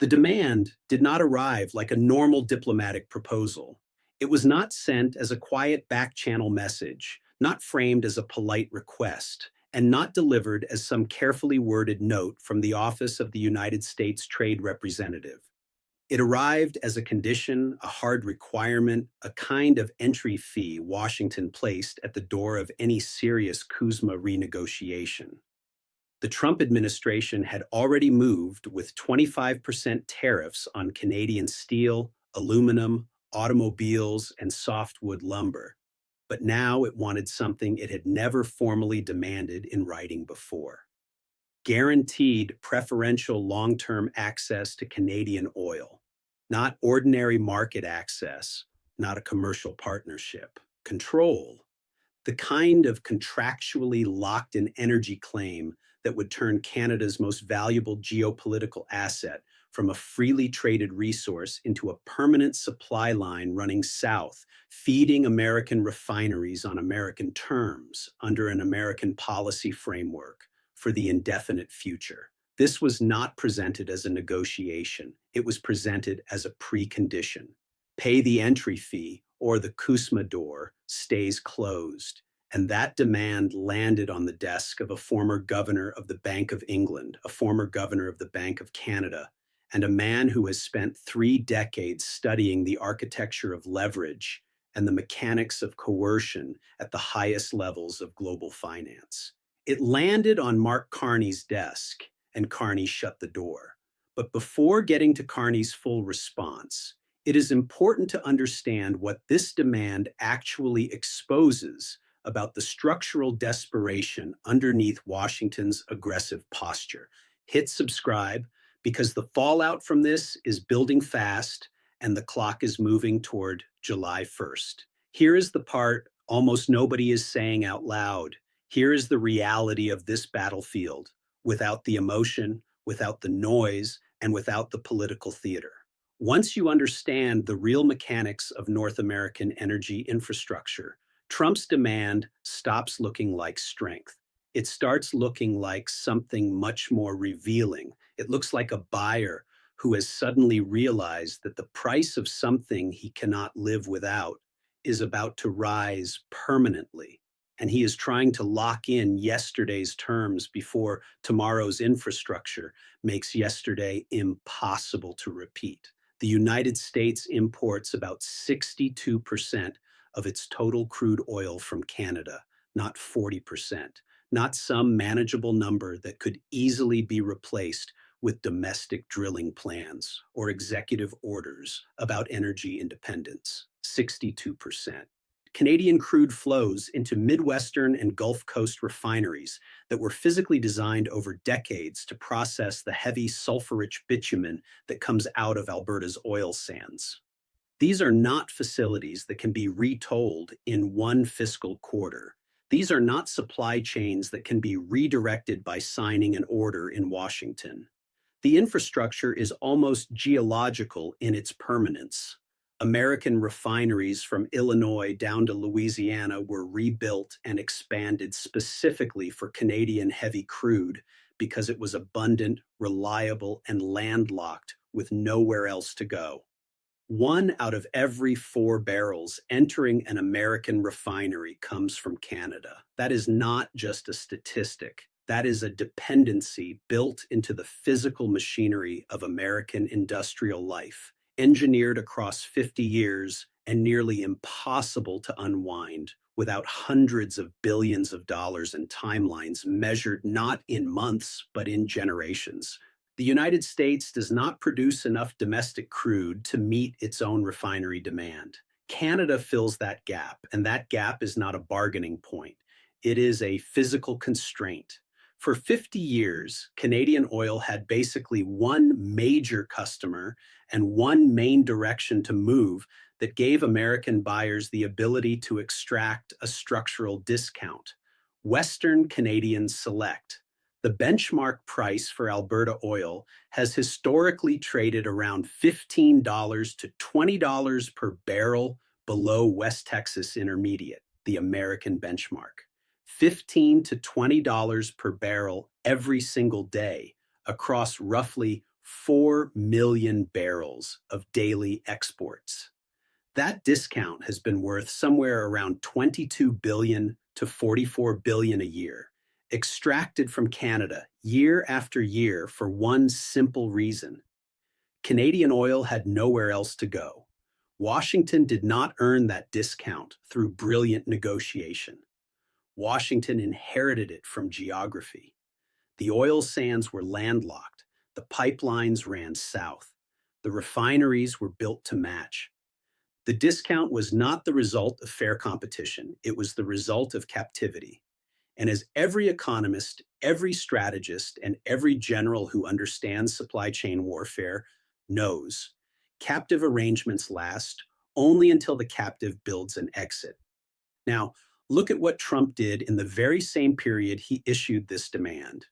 The demand did not arrive like a normal diplomatic proposal. It was not sent as a quiet back-channel message, not framed as a polite request, and not delivered as some carefully worded note from the Office of the United States Trade Representative. It arrived as a condition, a hard requirement, a kind of entry fee Washington placed at the door of any serious CUSMA renegotiation. The Trump administration had already moved with 25% tariffs on Canadian steel, aluminum, automobiles, and softwood lumber. But now it wanted something it had never formally demanded in writing before: guaranteed preferential long-term access to Canadian oil, not ordinary market access, not a commercial partnership. Control, the kind of contractually locked-in energy claim that would turn Canada's most valuable geopolitical asset from a freely traded resource into a permanent supply line running south, feeding American refineries on American terms under an American policy framework for the indefinite future. This was not presented as a negotiation. It was presented as a precondition. Pay the entry fee or the CUSMA door stays closed. And that demand landed on the desk of a former governor of the Bank of England, a former governor of the Bank of Canada, and a man who has spent 3 decades studying the architecture of leverage and the mechanics of coercion at the highest levels of global finance. It landed on Mark Carney's desk, and Carney shut the door. But before getting to Carney's full response, it is important to understand what this demand actually exposes about the structural desperation underneath Washington's aggressive posture. Hit subscribe, because the fallout from this is building fast and the clock is moving toward July 1st. Here is the part almost nobody is saying out loud. Here is the reality of this battlefield, without the emotion, without the noise, and without the political theater. Once you understand the real mechanics of North American energy infrastructure, Trump's demand stops looking like strength. It starts looking like something much more revealing. It looks like a buyer who has suddenly realized that the price of something he cannot live without is about to rise permanently. And he is trying to lock in yesterday's terms before tomorrow's infrastructure makes yesterday impossible to repeat. The United States imports about 62% of its total crude oil from Canada, not 40%, not some manageable number that could easily be replaced with domestic drilling plans or executive orders about energy independence. 62%. Canadian crude flows into Midwestern and Gulf Coast refineries that were physically designed over decades to process the heavy sulfur-rich bitumen that comes out of Alberta's oil sands. These are not facilities that can be retold in one fiscal quarter. These are not supply chains that can be redirected by signing an order in Washington. The infrastructure is almost geological in its permanence. American refineries from Illinois down to Louisiana were rebuilt and expanded specifically for Canadian heavy crude because it was abundant, reliable, and landlocked with nowhere else to go. 1 out of every 4 barrels entering an American refinery comes from Canada. That is not just a statistic. That is a dependency built into the physical machinery of American industrial life, engineered across 50 years and nearly impossible to unwind without hundreds of billions of dollars in timelines measured not in months, but in generations. The United States does not produce enough domestic crude to meet its own refinery demand. Canada fills that gap, and that gap is not a bargaining point. It is a physical constraint. For 50 years, Canadian oil had basically one major customer and one main direction to move that gave American buyers the ability to extract a structural discount: Western Canadian Select. The benchmark price for Alberta oil has historically traded around $15 to $20 per barrel below West Texas Intermediate, the American benchmark. $15 to $20 per barrel every single day across roughly 4 million barrels of daily exports. That discount has been worth somewhere around 22 billion to 44 billion a year, extracted from Canada year after year for one simple reason. Canadian oil had nowhere else to go. Washington did not earn that discount through brilliant negotiation. Washington inherited it from geography. The oil sands were landlocked. The pipelines ran south. The refineries were built to match. The discount was not the result of fair competition. It was the result of captivity. And as every economist, every strategist, and every general who understands supply chain warfare knows, captive arrangements last only until the captive builds an exit. Now, look at what Trump did in the very same period he issued this demand.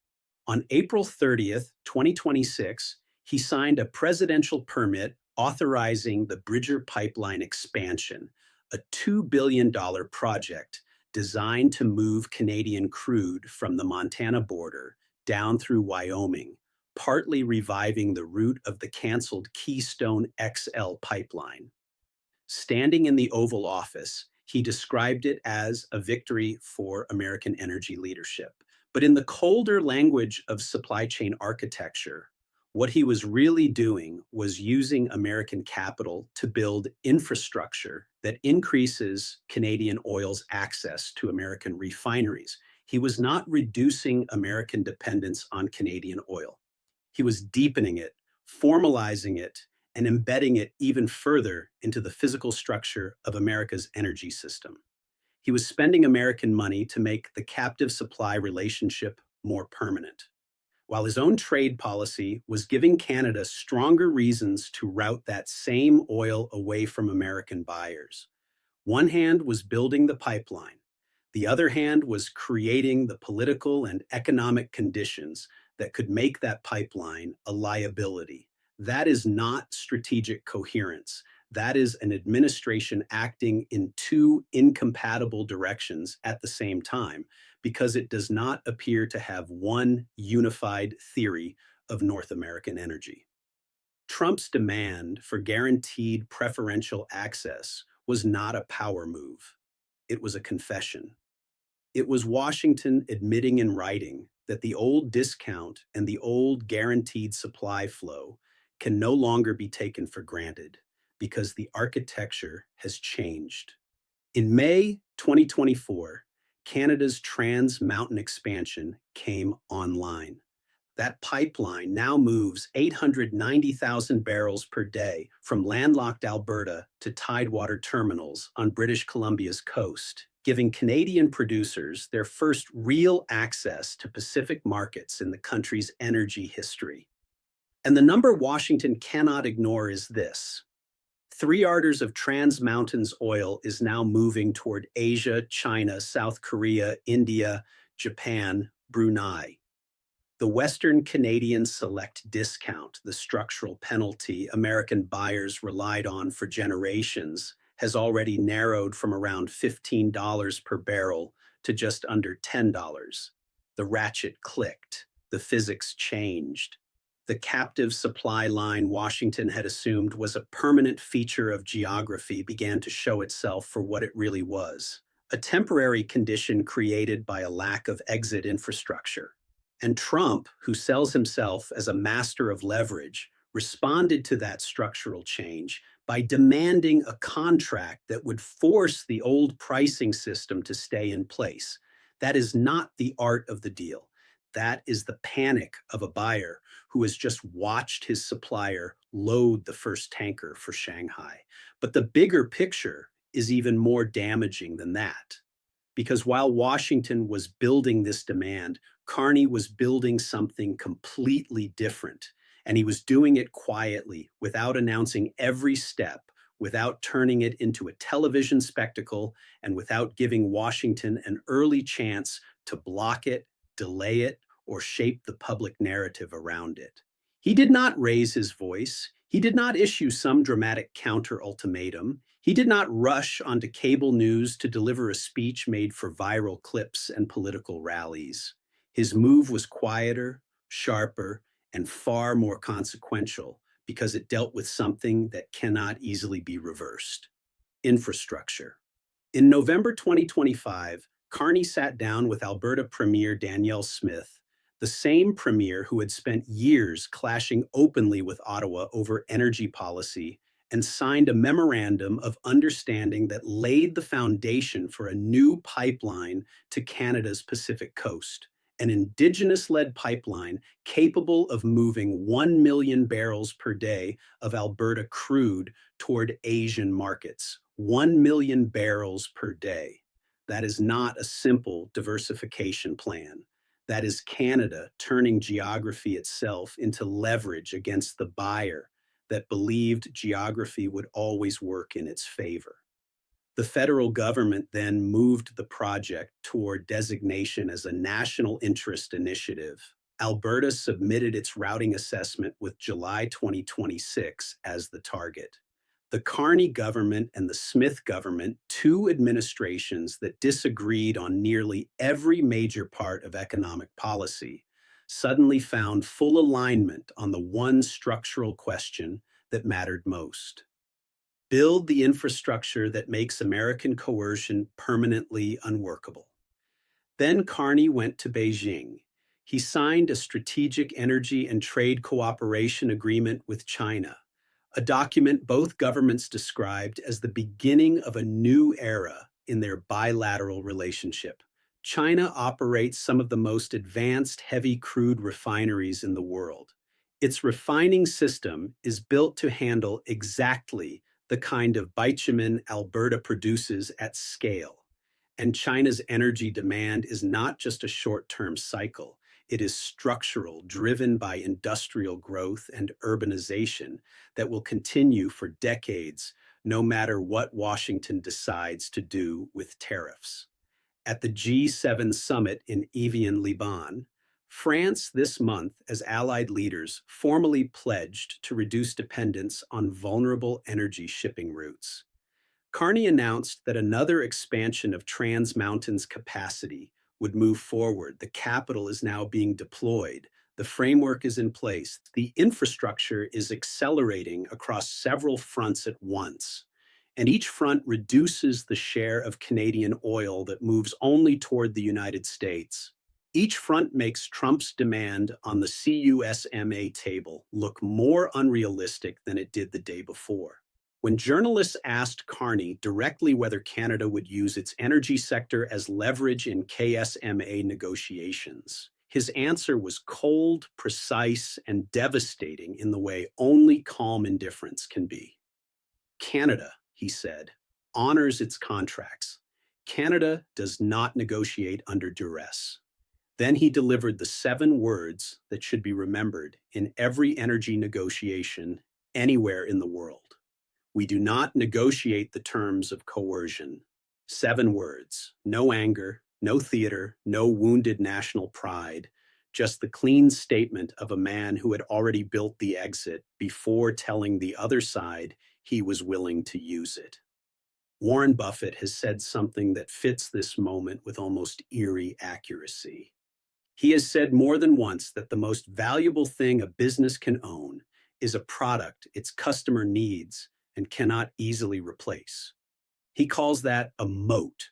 On April 30th, 2026, he signed a presidential permit authorizing the Bridger Pipeline expansion, a $2 billion project designed to move Canadian crude from the Montana border down through Wyoming, partly reviving the route of the canceled Keystone XL pipeline. Standing in the Oval Office, he described it as a victory for American energy leadership. But in the colder language of supply chain architecture, what he was really doing was using American capital to build infrastructure that increases Canadian oil's access to American refineries. He was not reducing American dependence on Canadian oil. He was deepening it, formalizing it, and embedding it even further into the physical structure of America's energy system. He was spending American money to make the captive supply relationship more permanent, while his own trade policy was giving Canada stronger reasons to route that same oil away from American buyers. One hand was building the pipeline. The other hand was creating the political and economic conditions that could make that pipeline a liability. That is not strategic coherence. That is an administration acting in two incompatible directions at the same time, because it does not appear to have one unified theory of North American energy. Trump's demand for guaranteed preferential access was not a power move. It was a confession. It was Washington admitting in writing that the old discount and the old guaranteed supply flow can no longer be taken for granted because the architecture has changed. In May 2024, Canada's Trans Mountain expansion came online. That pipeline now moves 890,000 barrels per day from landlocked Alberta to tidewater terminals on British Columbia's coast, giving Canadian producers their first real access to Pacific markets in the country's energy history. And the number Washington cannot ignore is this: 3 orders of Trans Mountain's oil is now moving toward Asia, China, South Korea, India, Japan, Brunei. The Western Canadian Select discount, the structural penalty American buyers relied on for generations, has already narrowed from around $15 per barrel to just under $10. The ratchet clicked. The physics changed. The captive supply line Washington had assumed was a permanent feature of geography began to show itself for what it really was: a temporary condition created by a lack of exit infrastructure. And Trump, who sells himself as a master of leverage, responded to that structural change by demanding a contract that would force the old pricing system to stay in place. That is not the art of the deal. That is the panic of a buyer who has just watched his supplier load the first tanker for Shanghai. But the bigger picture is even more damaging than that. Because while Washington was building this demand, Carney was building something completely different. And he was doing it quietly, without announcing every step, without turning it into a television spectacle, and without giving Washington an early chance to block it, delay it, or shape the public narrative around it. He did not raise his voice. He did not issue some dramatic counter-ultimatum. He did not rush onto cable news to deliver a speech made for viral clips and political rallies. His move was quieter, sharper, and far more consequential because it dealt with something that cannot easily be reversed: infrastructure. In November 2025, Carney sat down with Alberta Premier Danielle Smith, the same premier who had spent years clashing openly with Ottawa over energy policy, and signed a memorandum of understanding that laid the foundation for a new pipeline to Canada's Pacific coast, an Indigenous-led pipeline capable of moving 1 million barrels per day of Alberta crude toward Asian markets. 1 million barrels per day. That is not a simple diversification plan. That is Canada turning geography itself into leverage against the buyer that believed geography would always work in its favor. The federal government then moved the project toward designation as a national interest initiative. Alberta submitted its routing assessment with July 2026 as the target. The Carney government and the Smith government, two administrations that disagreed on nearly every major part of economic policy, suddenly found full alignment on the one structural question that mattered most: build the infrastructure that makes American coercion permanently unworkable. Then Carney went to Beijing. He signed a strategic energy and trade cooperation agreement with China, a document both governments described as the beginning of a new era in their bilateral relationship. China operates some of the most advanced heavy crude refineries in the world. Its refining system is built to handle exactly the kind of bitumen Alberta produces at scale. And China's energy demand is not just a short-term cycle. It is structural, driven by industrial growth and urbanization that will continue for decades, no matter what Washington decides to do with tariffs. At the G7 summit in Evian, Liban, France this month, as allied leaders, formally pledged to reduce dependence on vulnerable energy shipping routes. Carney announced that another expansion of Trans Mountain's capacity would move forward. The capital is now being deployed. The framework is in place. The infrastructure is accelerating across several fronts at once. And each front reduces the share of Canadian oil that moves only toward the United States. Each front makes Trump's demand on the CUSMA table look more unrealistic than it did the day before. When journalists asked Carney directly whether Canada would use its energy sector as leverage in CUSMA negotiations, his answer was cold, precise, and devastating in the way only calm indifference can be. Canada, he said, honors its contracts. Canada does not negotiate under duress. Then he delivered the 7 words that should be remembered in every energy negotiation anywhere in the world. We do not negotiate the terms of coercion. 7 words: no anger, no theater, no wounded national pride, just the clean statement of a man who had already built the exit before telling the other side he was willing to use it. Warren Buffett has said something that fits this moment with almost eerie accuracy. He has said more than once that the most valuable thing a business can own is a product its customer needs and cannot easily replace. He calls that a moat.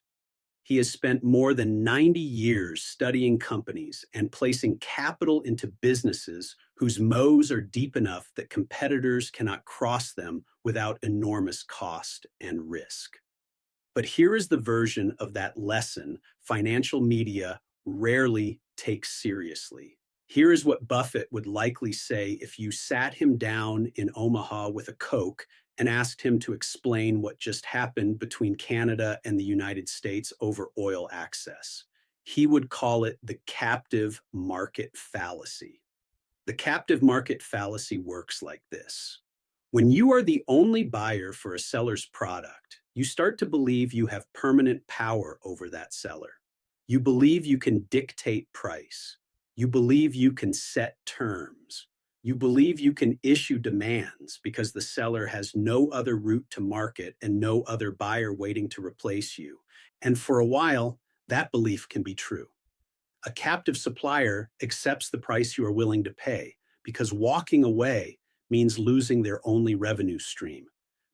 He has spent more than 90 years studying companies and placing capital into businesses whose moats are deep enough that competitors cannot cross them without enormous cost and risk. But here is the version of that lesson financial media rarely takes seriously. Here is what Buffett would likely say if you sat him down in Omaha with a Coke and asked him to explain what just happened between Canada and the United States over oil access. He would call it the captive market fallacy. The captive market fallacy works like this. When you are the only buyer for a seller's product, you start to believe you have permanent power over that seller. You believe you can dictate price. You believe you can set terms. You believe you can issue demands because the seller has no other route to market and no other buyer waiting to replace you. And for a while, that belief can be true. A captive supplier accepts the price you are willing to pay because walking away means losing their only revenue stream.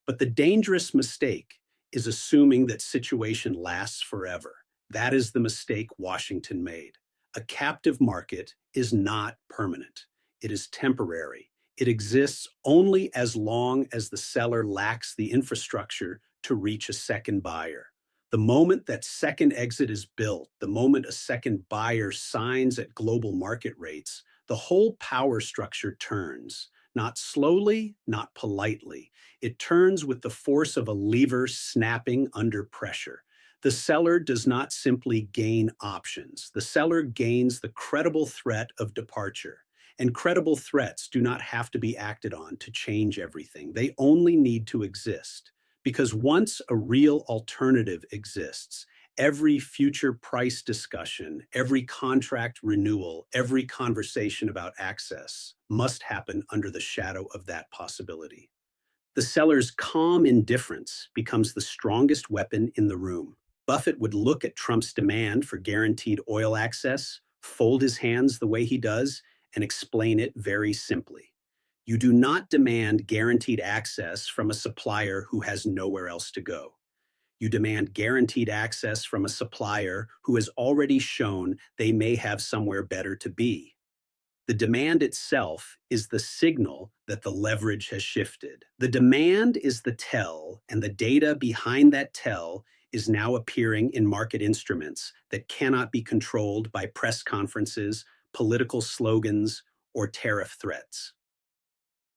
But the dangerous mistake is assuming that situation lasts forever. That is the mistake Washington made. A captive market is not permanent. It is temporary. It exists only as long as the seller lacks the infrastructure to reach a second buyer. The moment that second exit is built, the moment a second buyer signs at global market rates, the whole power structure turns. Not slowly, not politely. It turns with the force of a lever snapping under pressure. The seller does not simply gain options. The seller gains the credible threat of departure. And credible threats do not have to be acted on to change everything. They only need to exist. Because once a real alternative exists, every future price discussion, every contract renewal, every conversation about access must happen under the shadow of that possibility. The seller's calm indifference becomes the strongest weapon in the room. Buffett would look at Trump's demand for guaranteed oil access, fold his hands the way he does, and explain it very simply. You do not demand guaranteed access from a supplier who has nowhere else to go. You demand guaranteed access from a supplier who has already shown they may have somewhere better to be. The demand itself is the signal that the leverage has shifted. The demand is the tell, and the data behind that tell is now appearing in market instruments that cannot be controlled by press conferences, political slogans, or tariff threats.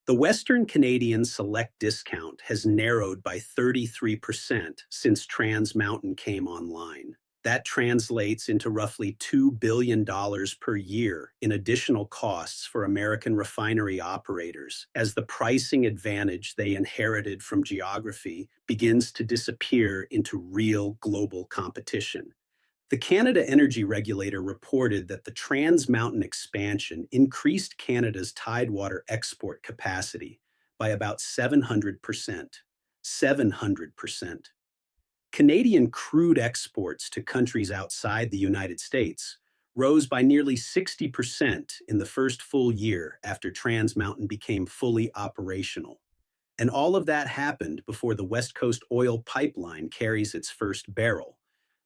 The Western Canadian Select Discount has narrowed by 33% since Trans Mountain came online. That translates into roughly $2 billion per year in additional costs for American refinery operators as the pricing advantage they inherited from geography begins to disappear into real global competition. The Canada Energy Regulator reported that the Trans Mountain expansion increased Canada's tidewater export capacity by about 700%. 700%. Canadian crude exports to countries outside the United States rose by nearly 60% in the first full year after Trans Mountain became fully operational. And all of that happened before the West Coast oil pipeline carries its first barrel,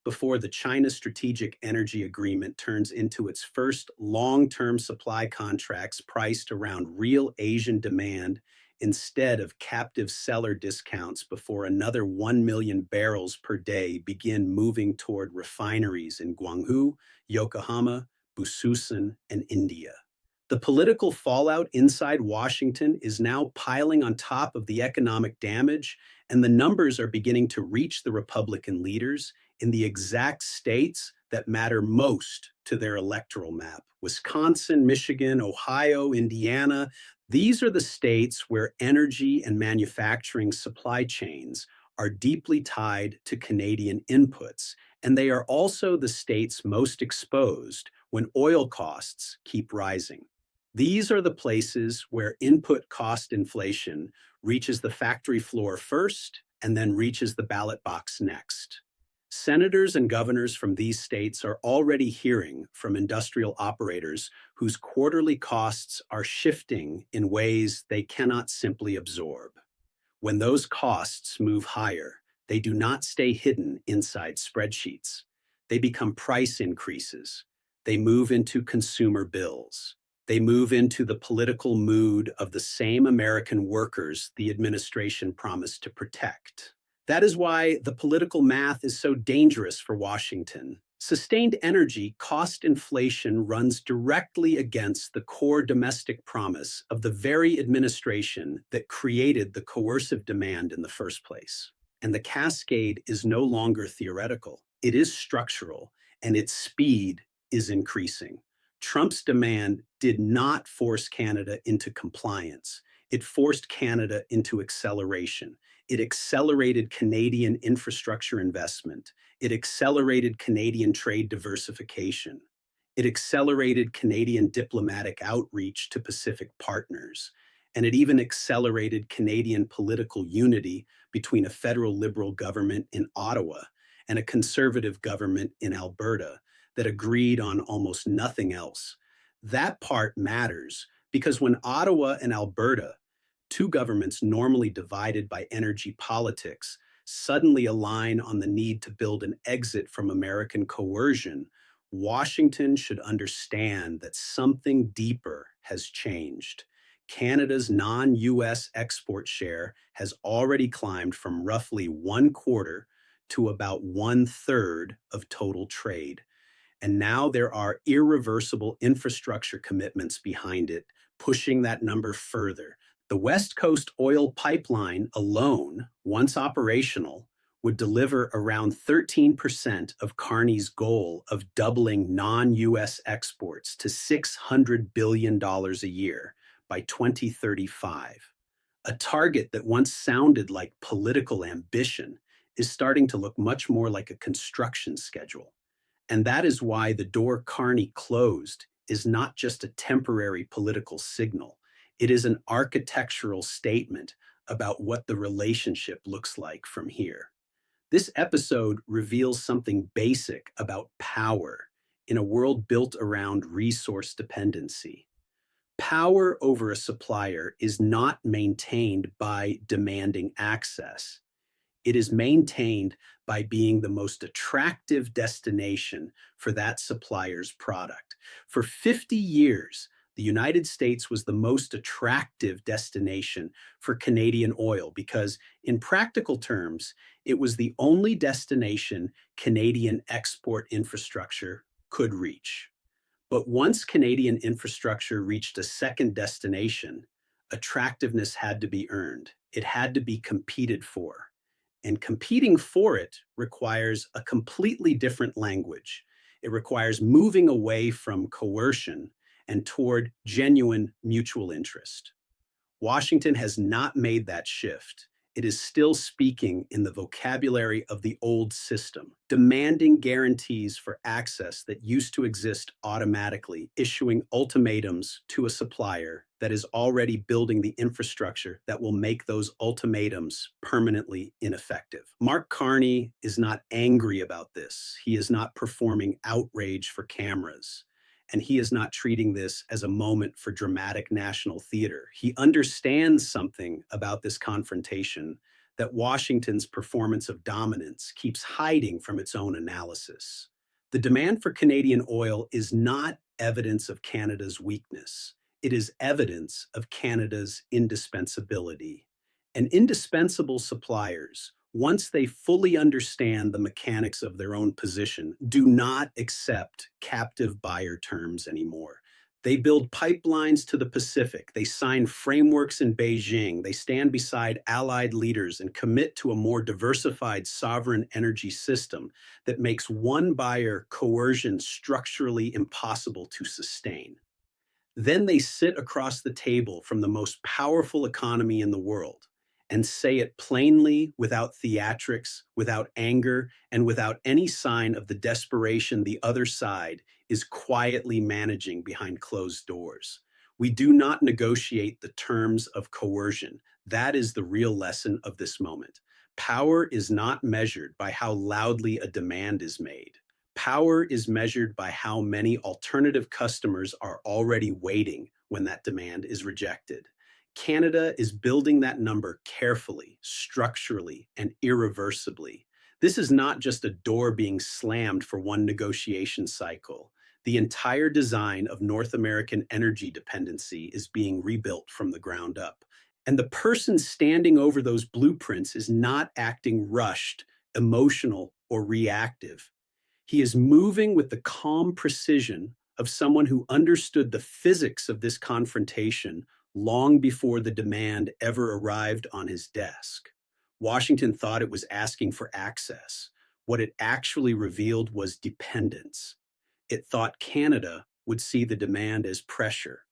before the China Strategic Energy Agreement turns into its first long-term supply contracts priced around real Asian demand instead of captive seller discounts, before another 1 million barrels per day begin moving toward refineries in Guangzhou, Yokohama, Busan, and India. The political fallout inside Washington is now piling on top of the economic damage, and the numbers are beginning to reach the Republican leaders in the exact states that matter most to their electoral map. Wisconsin, Michigan, Ohio, Indiana. These are the states where energy and manufacturing supply chains are deeply tied to Canadian inputs, and they are also the states most exposed when oil costs keep rising. These are the places where input cost inflation reaches the factory floor first and then reaches the ballot box next. Senators and governors from these states are already hearing from industrial operators whose quarterly costs are shifting in ways they cannot simply absorb. When those costs move higher, they do not stay hidden inside spreadsheets. They become price increases. They move into consumer bills. They move into the political mood of the same American workers the administration promised to protect. That is why the political math is so dangerous for Washington. Sustained energy cost inflation runs directly against the core domestic promise of the very administration that created the coercive demand in the first place. And the cascade is no longer theoretical. It is structural, and its speed is increasing. Trump's demand did not force Canada into compliance. It forced Canada into acceleration. It accelerated Canadian infrastructure investment. It accelerated Canadian trade diversification. It accelerated Canadian diplomatic outreach to Pacific partners. And it even accelerated Canadian political unity between a federal Liberal government in Ottawa and a Conservative government in Alberta that agreed on almost nothing else. That part matters Because when Ottawa and Alberta, two governments normally divided by energy politics, suddenly align on the need to build an exit from American coercion, Washington should understand that something deeper has changed. Canada's non-US export share has already climbed from roughly one quarter to about one third of total trade. And now there are irreversible infrastructure commitments behind it, pushing that number further. The West Coast oil pipeline alone, once operational, would deliver around 13% of Carney's goal of doubling non-US exports to $600 billion a year by 2035. A target that once sounded like political ambition is starting to look much more like a construction schedule. And that is why the door Carney closed is not just a temporary political signal. It is an architectural statement about what the relationship looks like from here. This episode reveals something basic about power in a world built around resource dependency. Power over a supplier is not maintained by demanding access. It is maintained by being the most attractive destination for that supplier's product. For 50 years, the United States was the most attractive destination for Canadian oil because, in practical terms, it was the only destination Canadian export infrastructure could reach. But once Canadian infrastructure reached a second destination, attractiveness had to be earned. It had to be competed for. And competing for it requires a completely different language. It requires moving away from coercion and toward genuine mutual interest. Washington has not made that shift. It is still speaking in the vocabulary of the old system, demanding guarantees for access that used to exist automatically, issuing ultimatums to a supplier that is already building the infrastructure that will make those ultimatums permanently ineffective. Mark Carney is not angry about this. He is not performing outrage for cameras. And he is not treating this as a moment for dramatic national theater. He understands something about this confrontation that Washington's performance of dominance keeps hiding from its own analysis. The demand for Canadian oil is not evidence of Canada's weakness. It is evidence of Canada's indispensability. And indispensable suppliers, once they fully understand the mechanics of their own position, do not accept captive buyer terms anymore. They build pipelines to the Pacific. They sign frameworks in Beijing. They stand beside allied leaders and commit to a more diversified sovereign energy system that makes one buyer coercion structurally impossible to sustain. Then they sit across the table from the most powerful economy in the world and say it plainly, without theatrics, without anger, and without any sign of the desperation the other side is quietly managing behind closed doors. We do not negotiate the terms of coercion. That is the real lesson of this moment. Power is not measured by how loudly a demand is made. Power is measured by how many alternative customers are already waiting when that demand is rejected. Canada is building that number carefully, structurally, and irreversibly. This is not just a door being slammed for one negotiation cycle. The entire design of North American energy dependency is being rebuilt from the ground up. And the person standing over those blueprints is not acting rushed, emotional, or reactive. He is moving with the calm precision of someone who understood the physics of this confrontation long before the demand ever arrived on his desk. Washington thought it was asking for access. What it actually revealed was dependence. It thought Canada would see the demand as pressure.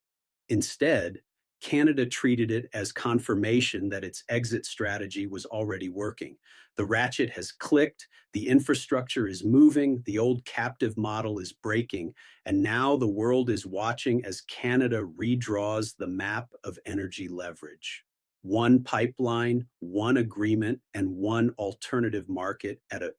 Instead, Canada treated it as confirmation that its exit strategy was already working. The ratchet has clicked, the infrastructure is moving, the old captive model is breaking, and now the world is watching as Canada redraws the map of energy leverage. One pipeline, one agreement, and one alternative market at a